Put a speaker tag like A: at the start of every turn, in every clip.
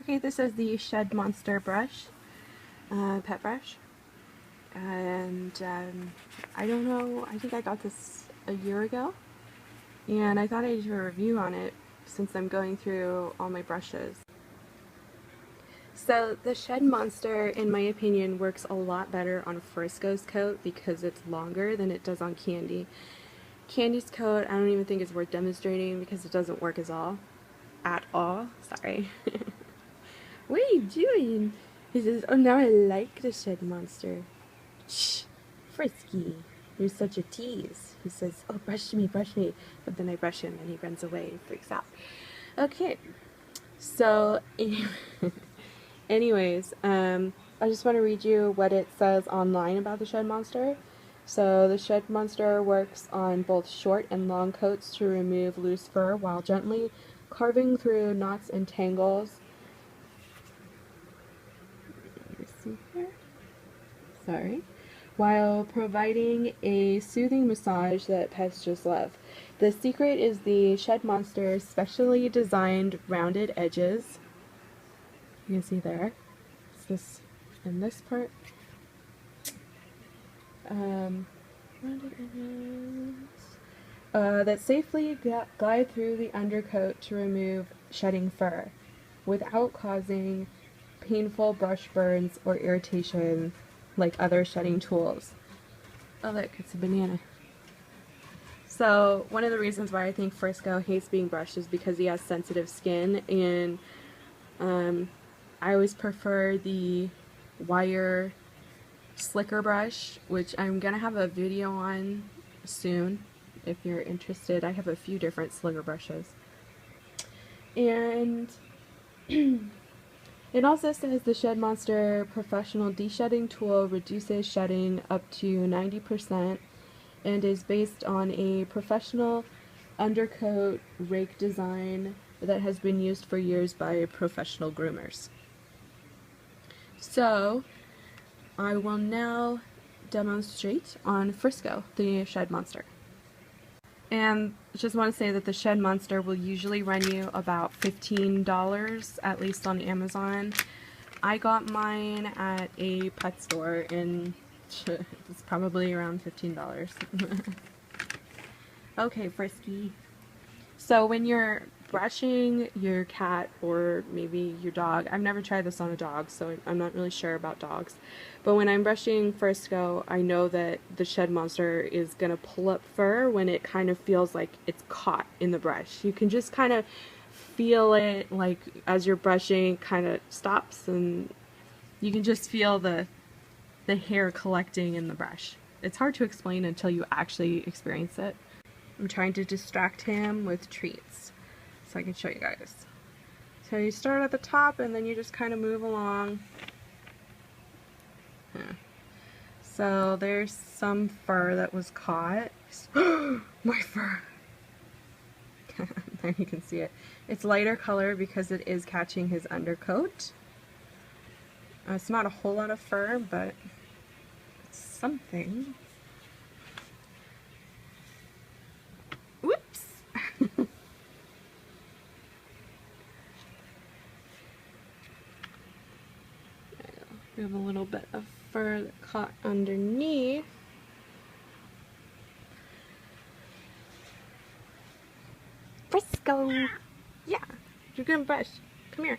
A: Okay, this is the ShedMonster brush, pet brush, and I don't know, I think I got this a year ago, and I thought I'd do a review on it since I'm going through all my brushes. So the ShedMonster, in my opinion, works a lot better on Frisco's coat because it's longer than it does on Candy. Candy's coat, I don't even think it's worth demonstrating because it doesn't work at all. Sorry. What are you doing? He says, oh, now I like the ShedMonster. Shh, Frisky, you're such a tease. He says, oh, brush me, brush me. But then I brush him and he runs away and freaks out. Okay, so anyways, I just want to read you what it says online about the ShedMonster. So the ShedMonster works on both short and long coats to remove loose fur while gently carving through knots and tangles. Sorry. While providing a soothing massage that pets just love. The secret is the ShedMonster's specially designed rounded edges. You can see there. It's this and this part. Rounded edges. That safely glide through the undercoat to remove shedding fur without causing painful brush burns or irritation like other shedding tools. Oh look, it's a banana. So one of the reasons why I think Frisco hates being brushed is because he has sensitive skin, and I always prefer the wire slicker brush, which I'm gonna have a video on soon if you're interested. I have a few different slicker brushes. And it also says the ShedMonster Professional De-Shedding Tool reduces shedding up to 90% and is based on a professional undercoat rake design that has been used for years by professional groomers. So I will now demonstrate on Frisco, the ShedMonster. And just want to say that the ShedMonster will usually run you about $15, at least on Amazon. I got mine at a pet store and it's probably around $15. Okay, Frisky. So when you're brushing your cat or maybe your dog, I've never tried this on a dog, so I'm not really sure about dogs, but when I'm brushing Frisco, I know that the ShedMonster is going to pull up fur when it kind of feels like it's caught in the brush. You can just kind of feel it, like as you're brushing, it kind of stops and you can just feel the hair collecting in the brush. It's hard to explain until you actually experience it. I'm trying to distract him with treats so I can show you guys. So you start at the top and then you just kind of move along. So there's some fur that was caught. My fur! There you can see it. It's lighter color because it is catching his undercoat. It's not a whole lot of fur, but it's something. Whoops! We have a little bit of fur that caught underneath. Frisco! Yeah, you're gonna brush. Come here.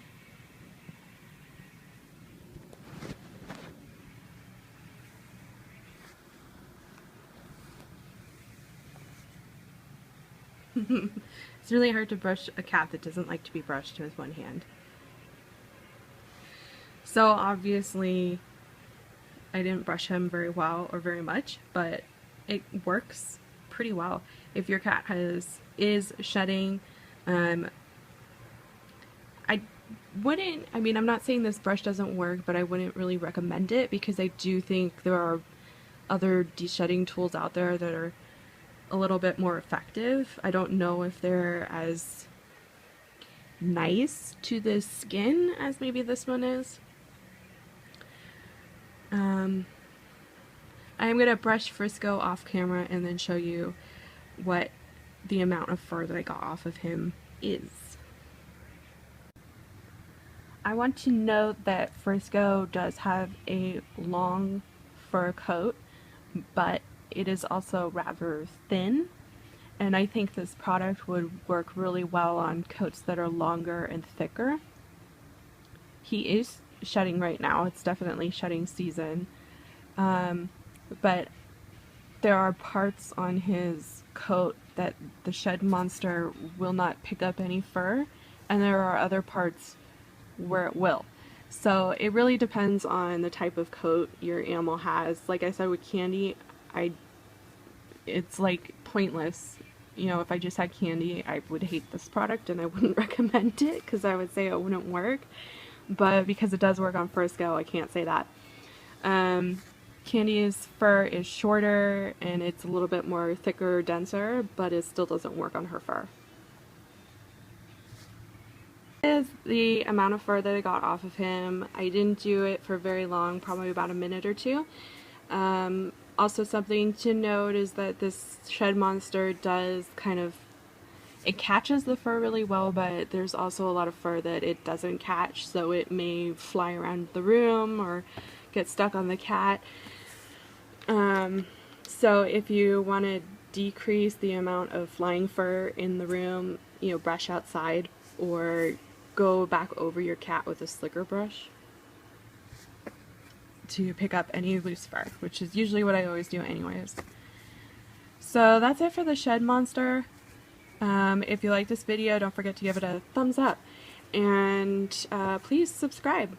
A: It's really hard to brush a cat that doesn't like to be brushed with one hand. So obviously I didn't brush him very well or very much, but it works pretty well. If your cat is shedding, I'm not saying this brush doesn't work, but I wouldn't really recommend it because I do think there are other de-shedding tools out there that are a little bit more effective. I don't know if they're as nice to the skin as maybe this one is. I am going to brush Frisco off camera and then show you what the amount of fur that I got off of him is. I want to note that Frisco does have a long fur coat, but it is also rather thin, and I think this product would work really well on coats that are longer and thicker. He is shedding right now, it's definitely shedding season, but there are parts on his coat that the ShedMonster will not pick up any fur, and there are other parts where it will. So it really depends on the type of coat your animal has. Like I said with Candy, it's like pointless. You know, if I just had Candy, I would hate this product and I wouldn't recommend it because I would say it wouldn't work. But because it does work on Frisco, I can't say that. Candy's fur is shorter and it's a little bit more thicker, denser, but it still doesn't work on her fur. This is the amount of fur that I got off of him. I didn't do it for very long, probably about a minute or two. Also something to note is that this ShedMonster does kind of, it catches the fur really well, but there's also a lot of fur that it doesn't catch, so it may fly around the room or get stuck on the cat. So if you want to decrease the amount of flying fur in the room, you know, brush outside or go back over your cat with a slicker brush to pick up any loose fur, which is usually what I always do anyways. So that's it for the ShedMonster. If you like this video, don't forget to give it a thumbs up, and please subscribe.